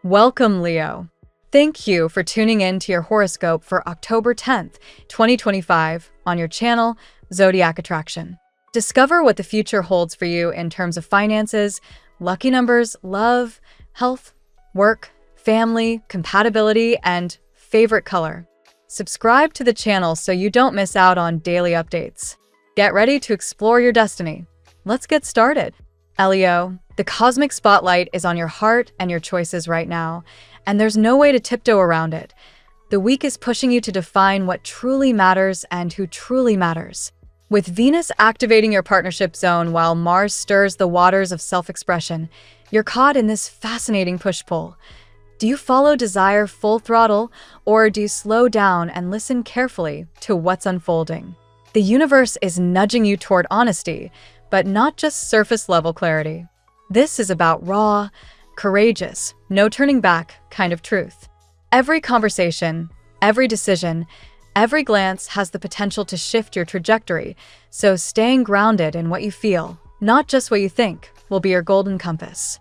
Welcome, Leo. Thank you for tuning in to your horoscope for October 10th, 2025 on your channel, Zodiac Attraction. Discover what the future holds for you in terms of finances, lucky numbers, love, health, work, family, compatibility, and favorite color. Subscribe to the channel so you don't miss out on daily updates. Get ready to explore your destiny. Let's get started. Leo, the cosmic spotlight is on your heart and your choices right now, and there's no way to tiptoe around it. The week is pushing you to define what truly matters and who truly matters. With Venus activating your partnership zone while Mars stirs the waters of self-expression, you're caught in this fascinating push-pull. Do you follow desire full throttle, or do you slow down and listen carefully to what's unfolding? The universe is nudging you toward honesty, but not just surface-level clarity. This is about raw, courageous, no turning back kind of truth. Every conversation, every decision, every glance has the potential to shift your trajectory, so staying grounded in what you feel, not just what you think, will be your golden compass.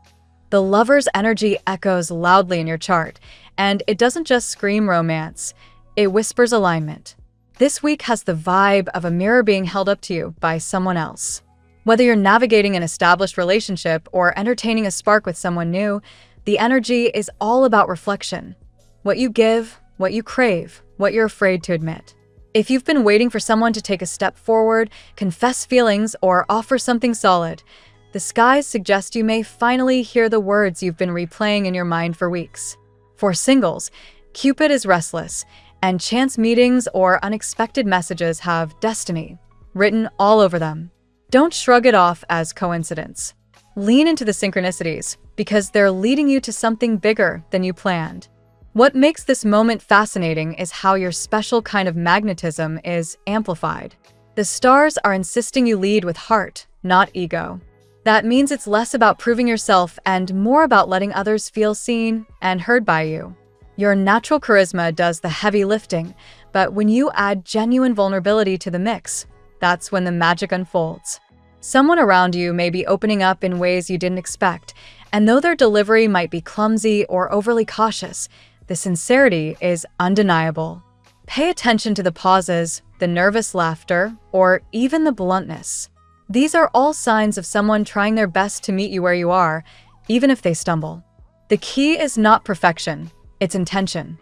The lover's energy echoes loudly in your chart, and it doesn't just scream romance, it whispers alignment. This week has the vibe of a mirror being held up to you by someone else. Whether you're navigating an established relationship or entertaining a spark with someone new, the energy is all about reflection. What you give, what you crave, what you're afraid to admit. If you've been waiting for someone to take a step forward, confess feelings, or offer something solid, the skies suggest you may finally hear the words you've been replaying in your mind for weeks. For singles, Cupid is restless, and chance meetings or unexpected messages have destiny written all over them. Don't shrug it off as coincidence. Lean into the synchronicities, because they're leading you to something bigger than you planned. What makes this moment fascinating is how your special kind of magnetism is amplified. The stars are insisting you lead with heart, not ego. That means it's less about proving yourself and more about letting others feel seen and heard by you. Your natural charisma does the heavy lifting, but when you add genuine vulnerability to the mix, that's when the magic unfolds. Someone around you may be opening up in ways you didn't expect, and though their delivery might be clumsy or overly cautious, the sincerity is undeniable. Pay attention to the pauses, the nervous laughter, or even the bluntness. These are all signs of someone trying their best to meet you where you are, even if they stumble. The key is not perfection, it's intention.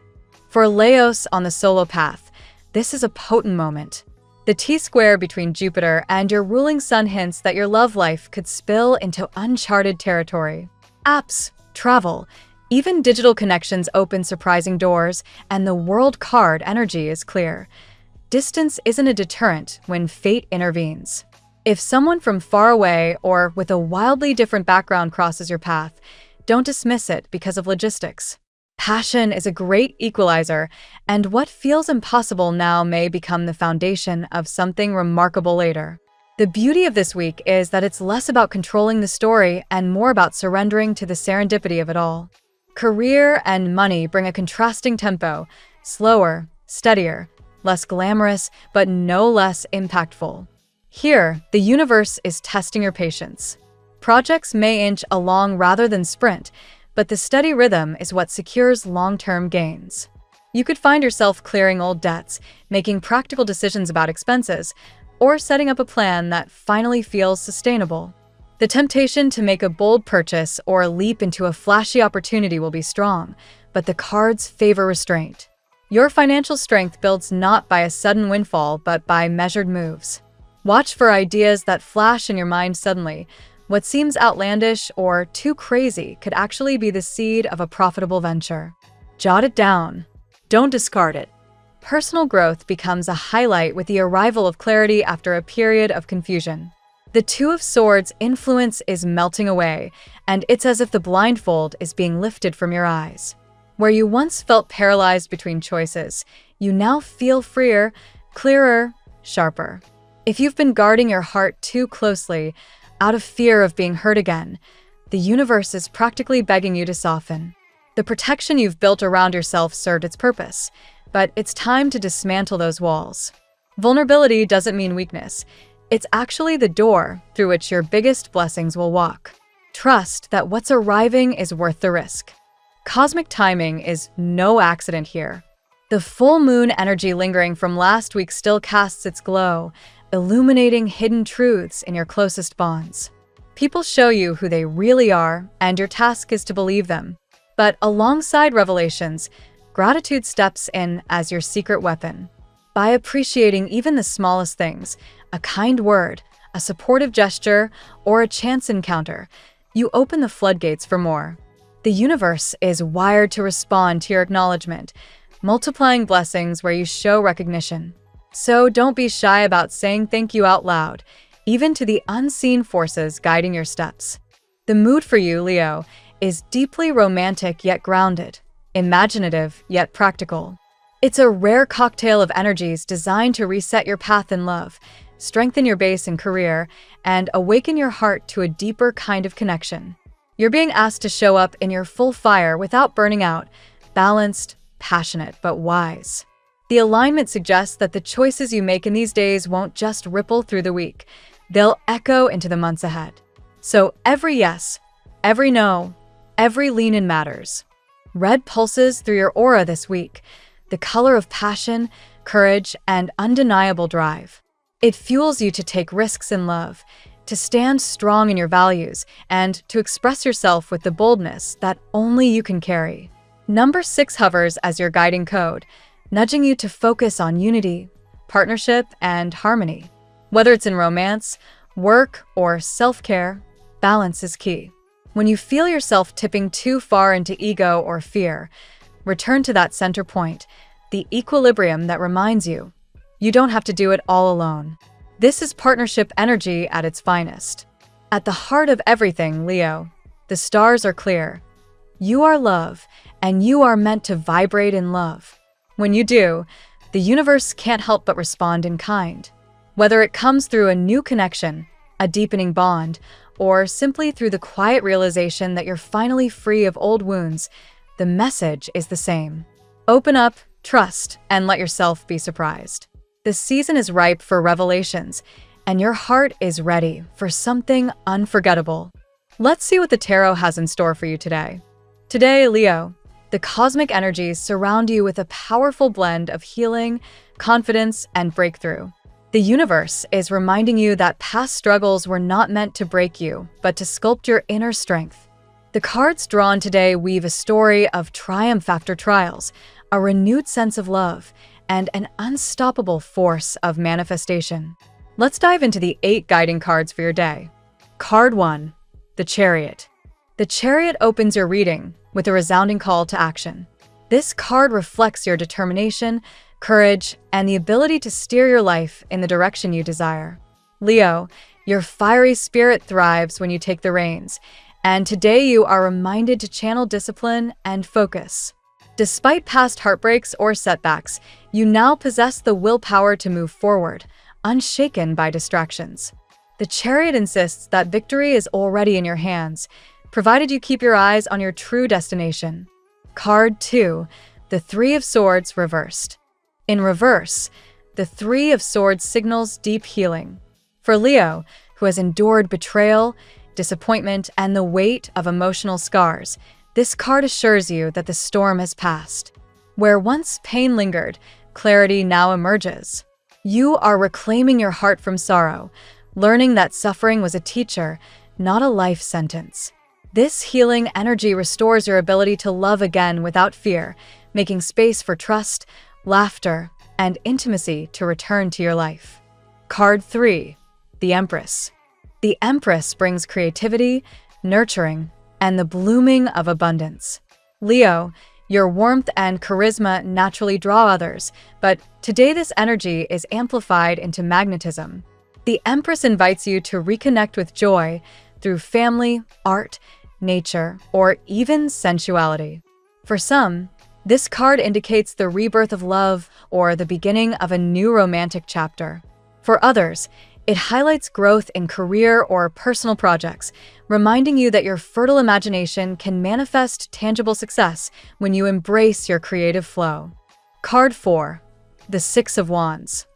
For Leos on the solo path, this is a potent moment. The T-square between Jupiter and your ruling sun hints that your love life could spill into uncharted territory. Apps, travel, even digital connections open surprising doors, and the world card energy is clear. Distance isn't a deterrent when fate intervenes. If someone from far away or with a wildly different background crosses your path, don't dismiss it because of logistics. Passion is a great equalizer, and what feels impossible now may become the foundation of something remarkable later. The beauty of this week is that it's less about controlling the story and more about surrendering to the serendipity of it all. Career and money bring a contrasting tempo, slower, steadier, less glamorous, but no less impactful. Here, the universe is testing your patience. Projects may inch along rather than sprint, but the steady rhythm is what secures long-term gains. You could find yourself clearing old debts, making practical decisions about expenses, or setting up a plan that finally feels sustainable. The temptation to make a bold purchase or leap into a flashy opportunity will be strong, but the cards favor restraint. Your financial strength builds not by a sudden windfall, but by measured moves. Watch for ideas that flash in your mind suddenly. What seems outlandish or too crazy could actually be the seed of a profitable venture. Jot it down. Don't discard it. Personal growth becomes a highlight with the arrival of clarity after a period of confusion. The Two of Swords influence is melting away, and it's as if the blindfold is being lifted from your eyes. Where you once felt paralyzed between choices, you now feel freer, clearer, sharper. If you've been guarding your heart too closely, out of fear of being hurt again, the universe is practically begging you to soften. The protection you've built around yourself served its purpose, but it's time to dismantle those walls. Vulnerability doesn't mean weakness. It's actually the door through which your biggest blessings will walk. Trust that what's arriving is worth the risk. Cosmic timing is no accident here. The full moon energy lingering from last week still casts its glow, illuminating hidden truths in your closest bonds. People show you who they really are, and your task is to believe them. But alongside revelations, gratitude steps in as your secret weapon. By appreciating even the smallest things, a kind word, a supportive gesture, or a chance encounter, you open the floodgates for more. The universe is wired to respond to your acknowledgement, multiplying blessings where you show recognition. So don't be shy about saying thank you out loud, even to the unseen forces guiding your steps. The mood for you, Leo, is deeply romantic yet grounded, imaginative yet practical. It's a rare cocktail of energies designed to reset your path in love, strengthen your base in career, and awaken your heart to a deeper kind of connection. You're being asked to show up in your full fire without burning out, balanced, passionate, but wise. The alignment suggests that the choices you make in these days won't just ripple through the week. They'll echo into the months ahead. So every yes, every no, every lean in matters. Red pulses through your aura this week, the color of passion, courage, and undeniable drive. It fuels you to take risks in love, to stand strong in your values, and to express yourself with the boldness that only you can carry. Number 6 hovers as your guiding code, nudging you to focus on unity, partnership, and harmony. Whether it's in romance, work, or self-care, balance is key. When you feel yourself tipping too far into ego or fear, return to that center point, the equilibrium that reminds you, you don't have to do it all alone. This is partnership energy at its finest. At the heart of everything, Leo, the stars are clear. You are love, and you are meant to vibrate in love. When you do, the universe can't help but respond in kind. Whether it comes through a new connection, a deepening bond, or simply through the quiet realization that you're finally free of old wounds, the message is the same. Open up, trust, and let yourself be surprised. The season is ripe for revelations, and your heart is ready for something unforgettable. Let's see what the tarot has in store for you today. Today, Leo, the cosmic energies surround you with a powerful blend of healing, confidence, and breakthrough. The universe is reminding you that past struggles were not meant to break you, but to sculpt your inner strength. The cards drawn today weave a story of triumph after trials, a renewed sense of love, and an unstoppable force of manifestation. Let's dive into the 8 guiding cards for your day. Card 1, the Chariot. The Chariot opens your reading with a resounding call to action. This card reflects your determination, courage, and the ability to steer your life in the direction you desire. Leo, your fiery spirit thrives when you take the reins, and today you are reminded to channel discipline and focus. Despite past heartbreaks or setbacks, you now possess the willpower to move forward, unshaken by distractions. The Chariot insists that victory is already in your hands, provided you keep your eyes on your true destination. Card 2, the 3 of Swords reversed. In reverse, the 3 of Swords signals deep healing. For Leo, who has endured betrayal, disappointment, and the weight of emotional scars, this card assures you that the storm has passed. Where once pain lingered, clarity now emerges. You are reclaiming your heart from sorrow, learning that suffering was a teacher, not a life sentence. This healing energy restores your ability to love again without fear, making space for trust, laughter, and intimacy to return to your life. Card 3, the Empress. The Empress brings creativity, nurturing, and the blooming of abundance. Leo, your warmth and charisma naturally draw others, but today this energy is amplified into magnetism. The Empress invites you to reconnect with joy through family, art, nature, or even sensuality. For some, this card indicates the rebirth of love or the beginning of a new romantic chapter. For others, it highlights growth in career or personal projects, reminding you that your fertile imagination can manifest tangible success when you embrace your creative flow. Card 4, the 6 of Wands.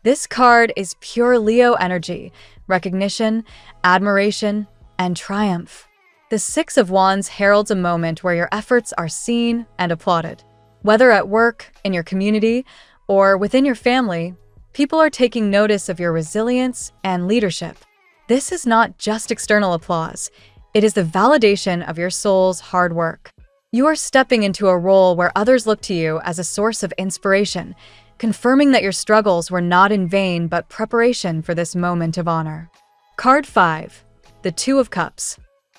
This card is pure Leo energy, recognition, admiration, and triumph. The Six of Wands heralds a moment where your efforts are seen and applauded. Whether at work, in your community, or within your family, people are taking notice of your resilience and leadership. This is not just external applause. It is the validation of your soul's hard work. You are stepping into a role where others look to you as a source of inspiration, confirming that your struggles were not in vain but preparation for this moment of honor. Card 5. The Two of Cups.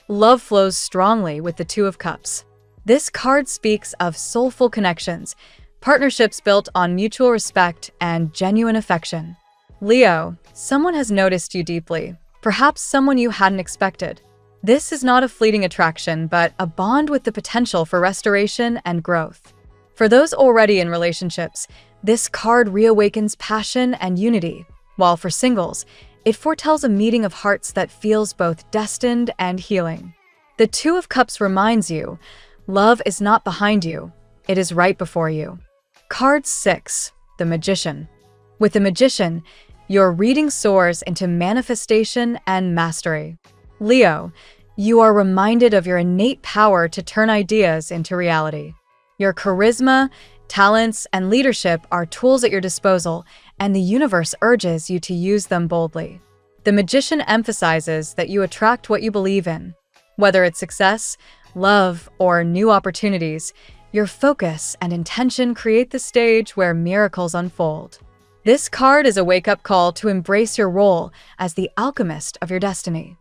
Love flows strongly with the Two of Cups. This card speaks of soulful connections, partnerships built on mutual respect and genuine affection. Leo, someone has noticed you deeply, perhaps someone you hadn't expected. This is not a fleeting attraction, but a bond with the potential for restoration and growth. For those already in relationships, this card reawakens passion and unity, while for singles, it foretells a meeting of hearts that feels both destined and healing. The Two of Cups reminds you, love is not behind you, it is right before you. Card 6. The Magician. With the Magician, your reading soars into manifestation and mastery. Leo, you are reminded of your innate power to turn ideas into reality. Your charisma, talents, and leadership are tools at your disposal, and the universe urges you to use them boldly. The Magician emphasizes that you attract what you believe in. Whether it's success, love, or new opportunities, your focus and intention create the stage where miracles unfold. This card is a wake-up call to embrace your role as the alchemist of your destiny.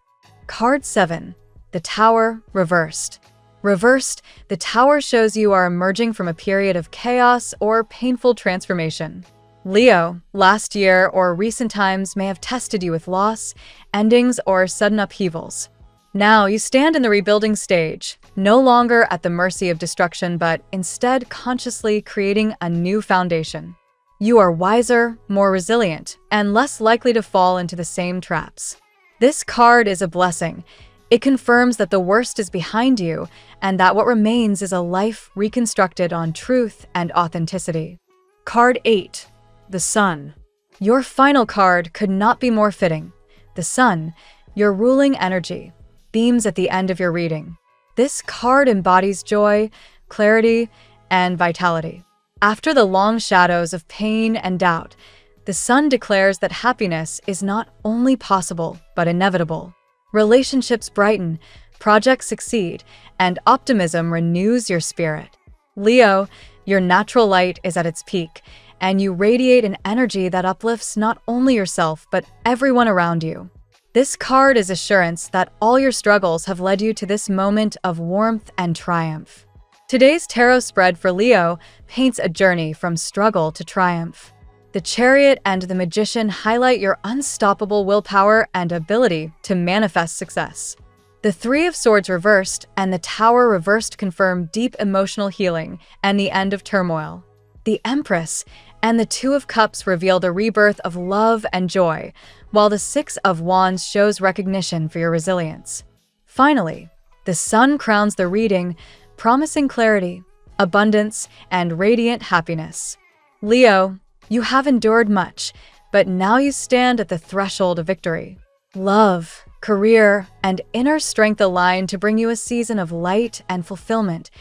Card 7. The Tower Reversed. Reversed, the Tower shows you are emerging from a period of chaos or painful transformation. Leo, last year or recent times may have tested you with loss, endings, or sudden upheavals. Now you stand in the rebuilding stage, no longer at the mercy of destruction, but instead consciously creating a new foundation. You are wiser, more resilient, and less likely to fall into the same traps. This card is a blessing. It confirms that the worst is behind you and that what remains is a life reconstructed on truth and authenticity. Card 8. The Sun. Your final card could not be more fitting. The Sun, your ruling energy, beams at the end of your reading. This card embodies joy, clarity, and vitality. After the long shadows of pain and doubt, the Sun declares that happiness is not only possible, but inevitable. Relationships brighten, projects succeed, and optimism renews your spirit. Leo, your natural light is at its peak, and you radiate an energy that uplifts not only yourself, but everyone around you. This card is assurance that all your struggles have led you to this moment of warmth and triumph. Today's tarot spread for Leo paints a journey from struggle to triumph. The Chariot and the Magician highlight your unstoppable willpower and ability to manifest success. The Three of Swords reversed and the Tower reversed confirm deep emotional healing and the end of turmoil. The Empress and the Two of Cups reveal the rebirth of love and joy, while the Six of Wands shows recognition for your resilience. Finally, the Sun crowns the reading, promising clarity, abundance, and radiant happiness. Leo, you have endured much, but now you stand at the threshold of victory. Love, career, and inner strength align to bring you a season of light and fulfillment,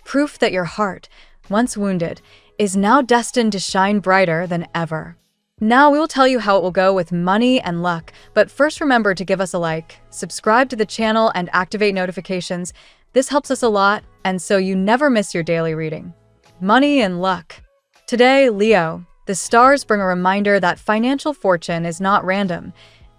proof that your heart, once wounded, is now destined to shine brighter than ever. Now we will tell you how it will go with money and luck, but first remember to give us a like, subscribe to the channel, and activate notifications. This helps us a lot, and so you never miss your daily reading. Money and luck. Today, Leo, the stars bring a reminder that financial fortune is not random.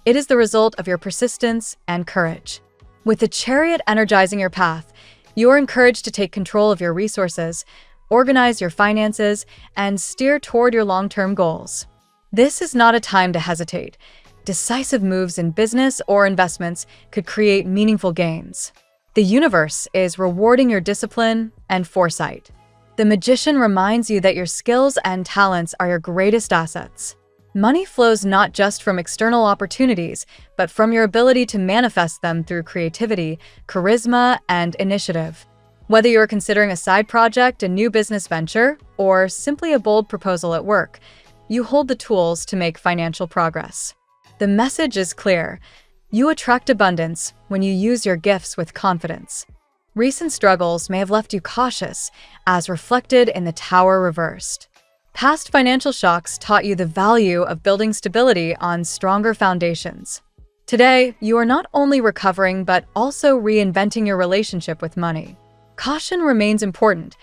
It is the result of your persistence and courage. With the Chariot energizing your path, you are encouraged to take control of your resources, organize your finances, and steer toward your long-term goals. This is not a time to hesitate. Decisive moves in business or investments could create meaningful gains. The universe is rewarding your discipline and foresight. The Magician reminds you that your skills and talents are your greatest assets. Money flows not just from external opportunities, but from your ability to manifest them through creativity, charisma, and initiative. Whether you're considering a side project, a new business venture, or simply a bold proposal at work, you hold the tools to make financial progress. The message is clear. You attract abundance when you use your gifts with confidence. Recent struggles may have left you cautious, as reflected in the Tower reversed. Past financial shocks taught you the value of building stability on stronger foundations. Today, you are not only recovering but also reinventing your relationship with money. Caution remains important.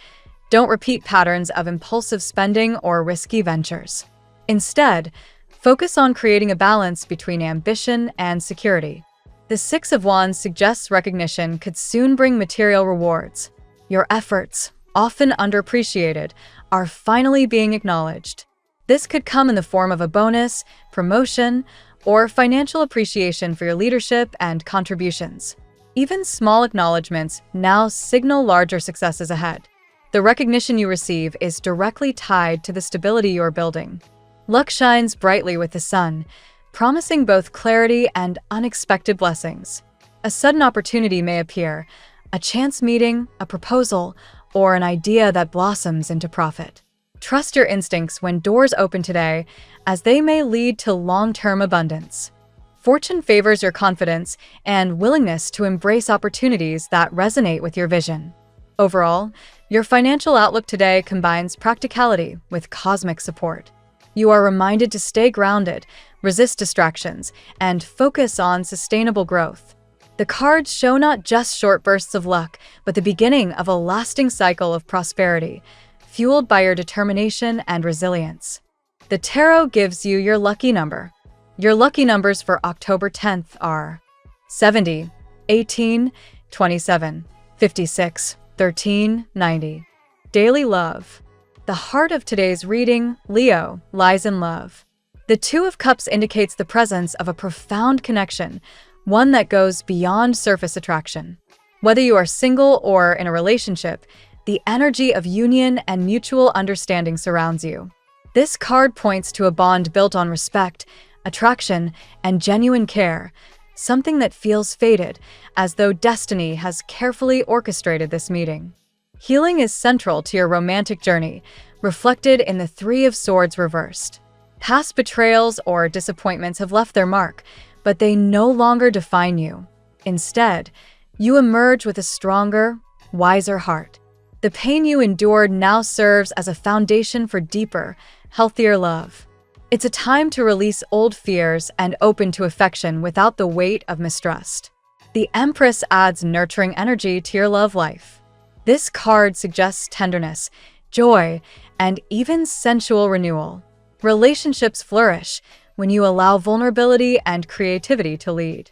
Don't repeat patterns of impulsive spending or risky ventures. Instead, focus on creating a balance between ambition and security. The Six of Wands suggests recognition could soon bring material rewards. Your efforts, often underappreciated, are finally being acknowledged. This could come in the form of a bonus, promotion, or financial appreciation for your leadership and contributions. Even small acknowledgments now signal larger successes ahead. The recognition you receive is directly tied to the stability you're building. Luck shines brightly with the sun, promising both clarity and unexpected blessings. A sudden opportunity may appear, a chance meeting, a proposal, or an idea that blossoms into profit. Trust your instincts when doors open today, as they may lead to long-term abundance. Fortune favors your confidence and willingness to embrace opportunities that resonate with your vision. Overall, your financial outlook today combines practicality with cosmic support. You are reminded to stay grounded, resist distractions, and focus on sustainable growth. The cards show not just short bursts of luck, but the beginning of a lasting cycle of prosperity, fueled by your determination and resilience. The tarot gives you your lucky number. Your lucky numbers for October 10th are 70, 18, 27, 56, 13, 90. Daily love. The heart of today's reading, Leo, lies in love. The Two of Cups indicates the presence of a profound connection, one that goes beyond surface attraction. Whether you are single or in a relationship, the energy of union and mutual understanding surrounds you. This card points to a bond built on respect, attraction, and genuine care, something that feels fated, as though destiny has carefully orchestrated this meeting. Healing is central to your romantic journey, reflected in the Three of Swords reversed. Past betrayals or disappointments have left their mark, but they no longer define you. Instead, you emerge with a stronger, wiser heart. The pain you endured now serves as a foundation for deeper, healthier love. It's a time to release old fears and open to affection without the weight of mistrust. The Empress adds nurturing energy to your love life. This card suggests tenderness, joy, and even sensual renewal. Relationships flourish when you allow vulnerability and creativity to lead.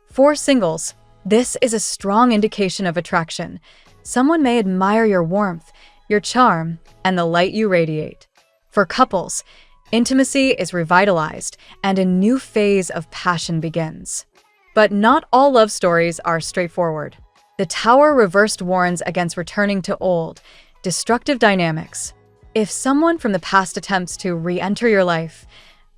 For singles, this is a strong indication of attraction. Someone may admire your warmth, your charm, and the light you radiate. For couples, intimacy is revitalized and a new phase of passion begins. But not all love stories are straightforward. The Tower reversed warns against returning to old, destructive dynamics. If someone from the past attempts to re-enter your life,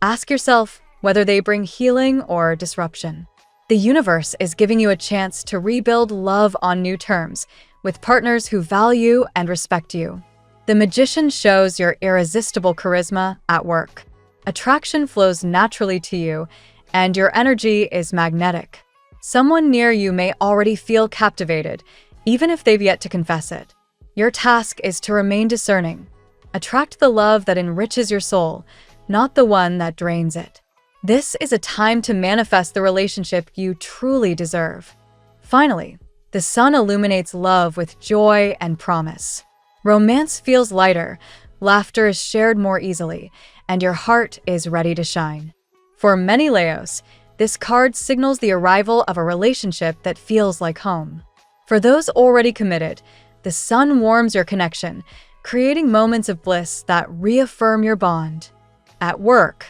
ask yourself whether they bring healing or disruption. The universe is giving you a chance to rebuild love on new terms, with partners who value and respect you. The Magician shows your irresistible charisma at work. Attraction flows naturally to you, and your energy is magnetic. Someone near you may already feel captivated, even if they've yet to confess it. Your task is to remain discerning. Attract the love that enriches your soul, not the one that drains it. This is a time to manifest the relationship you truly deserve. Finally, the sun illuminates love with joy and promise. Romance feels lighter, laughter is shared more easily, and your heart is ready to shine. For many Leos, this card signals the arrival of a relationship that feels like home. For those already committed, the sun warms your connection, creating moments of bliss that reaffirm your bond. At work,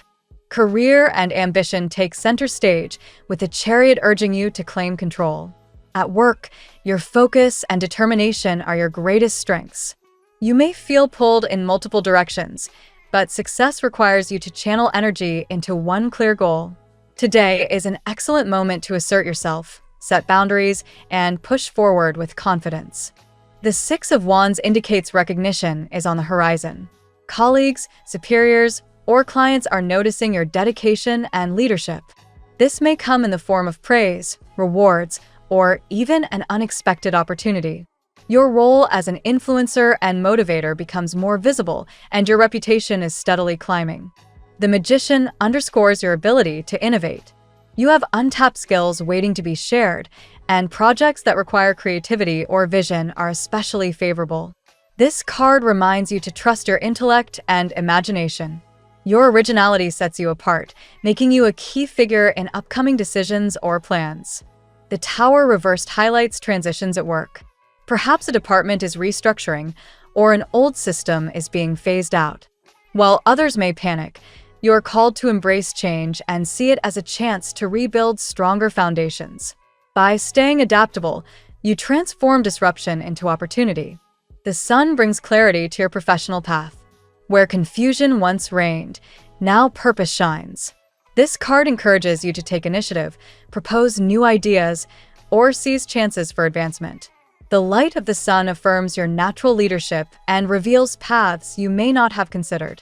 career and ambition take center stage, with the Chariot urging you to claim control. At work, your focus and determination are your greatest strengths. You may feel pulled in multiple directions, but success requires you to channel energy into one clear goal. Today is an excellent moment to assert yourself, set boundaries, and push forward with confidence. The Six of Wands indicates recognition is on the horizon. Colleagues, superiors, or clients are noticing your dedication and leadership. This may come in the form of praise, rewards, or even an unexpected opportunity. Your role as an influencer and motivator becomes more visible, and your reputation is steadily climbing. The Magician underscores your ability to innovate. You have untapped skills waiting to be shared, and projects that require creativity or vision are especially favorable. This card reminds you to trust your intellect and imagination. Your originality sets you apart, making you a key figure in upcoming decisions or plans. The Tower reversed highlights transitions at work. Perhaps a department is restructuring, or an old system is being phased out. While others may panic, you are called to embrace change and see it as a chance to rebuild stronger foundations. By staying adaptable, you transform disruption into opportunity. The Sun brings clarity to your professional path. Where confusion once reigned, now purpose shines. This card encourages you to take initiative, propose new ideas, or seize chances for advancement. The light of the Sun affirms your natural leadership and reveals paths you may not have considered.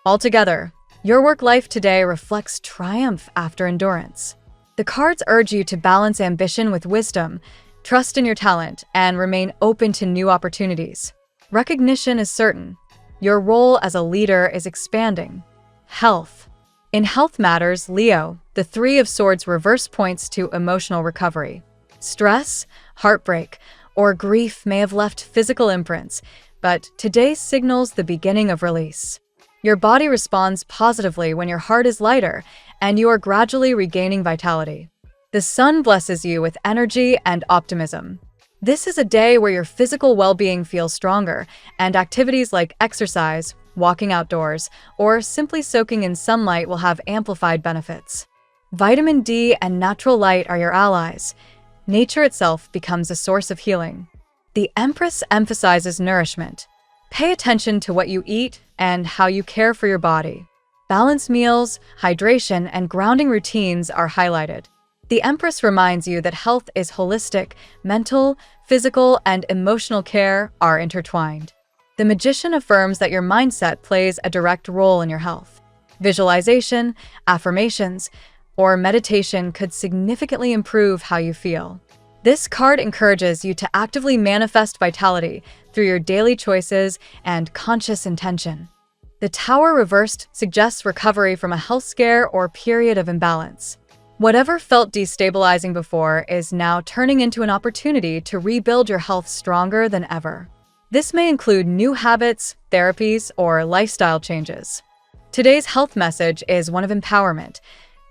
Altogether, your work life today reflects triumph after endurance. The cards urge you to balance ambition with wisdom, trust in your talent, and remain open to new opportunities. Recognition is certain. Your role as a leader is expanding. Health. In health matters, Leo, the Three of Swords reverse points to emotional recovery. Stress, heartbreak, or grief may have left physical imprints, but today signals the beginning of release. Your body responds positively when your heart is lighter, and you are gradually regaining vitality. The Sun blesses you with energy and optimism. This is a day where your physical well-being feels stronger, and activities like exercise, walking outdoors, or simply soaking in sunlight will have amplified benefits. Vitamin D and natural light are your allies. Nature itself becomes a source of healing. The Empress emphasizes nourishment. Pay attention to what you eat and how you care for your body. Balanced meals, hydration, and grounding routines are highlighted. The Empress reminds you that health is holistic, mental, physical, and emotional care are intertwined. The Magician affirms that your mindset plays a direct role in your health. Visualization, affirmations, or meditation could significantly improve how you feel. This card encourages you to actively manifest vitality through your daily choices and conscious intention. The Tower reversed suggests recovery from a health scare or period of imbalance. Whatever felt destabilizing before is now turning into an opportunity to rebuild your health stronger than ever. This may include new habits, therapies, or lifestyle changes. Today's health message is one of empowerment.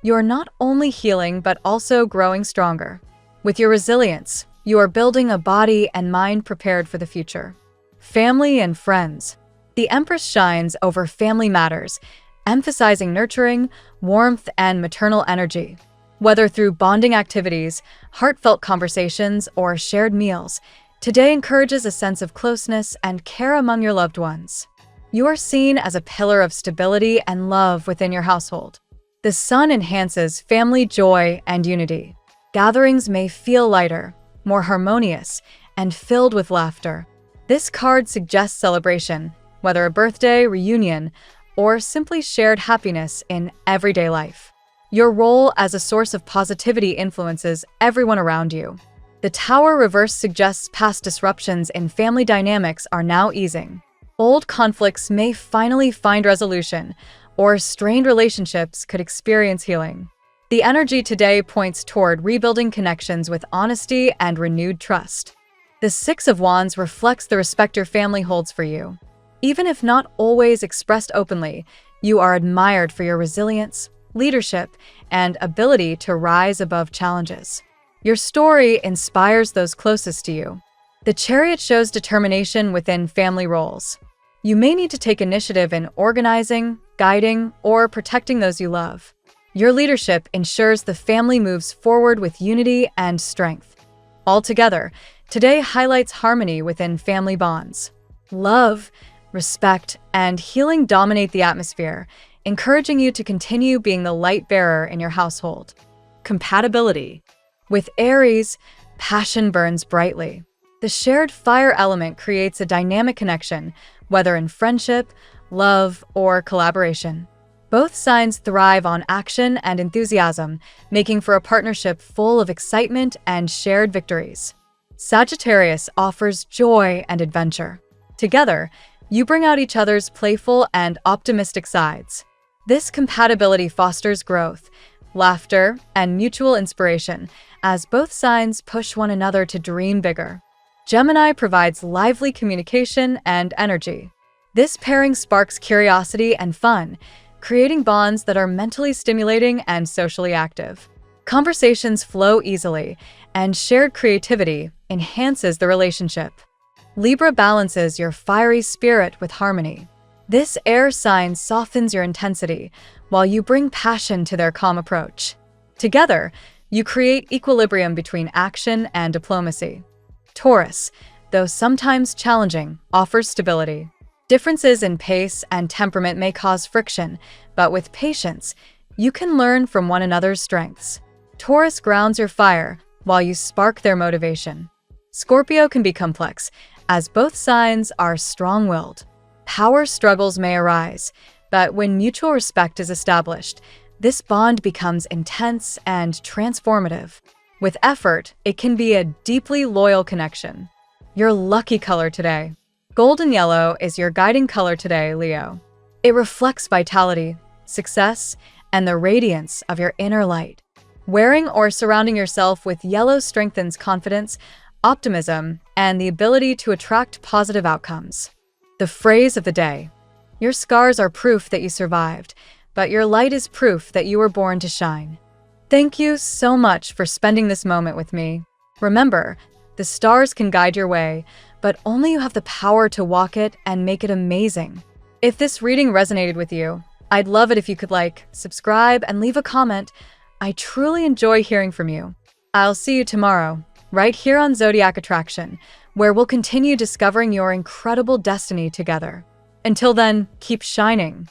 You are not only healing but also growing stronger. With your resilience, you are building a body and mind prepared for the future. Family and friends. The Empress shines over family matters, emphasizing nurturing, warmth, and maternal energy. Whether through bonding activities, heartfelt conversations, or shared meals, today encourages a sense of closeness and care among your loved ones. You are seen as a pillar of stability and love within your household. The Sun enhances family joy and unity. Gatherings may feel lighter, more harmonious, and filled with laughter. This card suggests celebration, whether a birthday, reunion, or simply shared happiness in everyday life. Your role as a source of positivity influences everyone around you. The Tower reverse suggests past disruptions in family dynamics are now easing. Old conflicts may finally find resolution, or strained relationships could experience healing. The energy today points toward rebuilding connections with honesty and renewed trust. The Six of Wands reflects the respect your family holds for you. Even if not always expressed openly, you are admired for your resilience, leadership, and ability to rise above challenges. Your story inspires those closest to you. The Chariot shows determination within family roles. You may need to take initiative in organizing, guiding, or protecting those you love. Your leadership ensures the family moves forward with unity and strength. Altogether, today highlights harmony within family bonds. Love, respect, and healing dominate the atmosphere, encouraging you to continue being the light bearer in your household. Compatibility. With Aries, passion burns brightly. The shared fire element creates a dynamic connection, whether in friendship, love, or collaboration. Both signs thrive on action and enthusiasm, making for a partnership full of excitement and shared victories. Sagittarius offers joy and adventure. Together, you bring out each other's playful and optimistic sides. This compatibility fosters growth, laughter, and mutual inspiration as both signs push one another to dream bigger. Gemini provides lively communication and energy. This pairing sparks curiosity and fun, creating bonds that are mentally stimulating and socially active. Conversations flow easily, and shared creativity enhances the relationship. Libra balances your fiery spirit with harmony. This air sign softens your intensity, while you bring passion to their calm approach. Together, you create equilibrium between action and diplomacy. Taurus, though sometimes challenging, offers stability. Differences in pace and temperament may cause friction, but with patience, you can learn from one another's strengths. Taurus grounds your fire, while you spark their motivation. Scorpio can be complex, as both signs are strong-willed. Power struggles may arise, but when mutual respect is established, this bond becomes intense and transformative. With effort, it can be a deeply loyal connection. Your lucky color today. Golden yellow is your guiding color today, Leo. It reflects vitality, success, and the radiance of your inner light. Wearing or surrounding yourself with yellow strengthens confidence, optimism, and the ability to attract positive outcomes. The phrase of the day: your scars are proof that you survived, but your light is proof that you were born to shine. Thank you so much for spending this moment with me. Remember, the stars can guide your way, but only you have the power to walk it and make it amazing. If this reading resonated with you, I'd love it if you could like, subscribe, and leave a comment. I truly enjoy hearing from you. I'll see you tomorrow, right here on Zodiac Attraction, where we'll continue discovering your incredible destiny together. Until then, keep shining.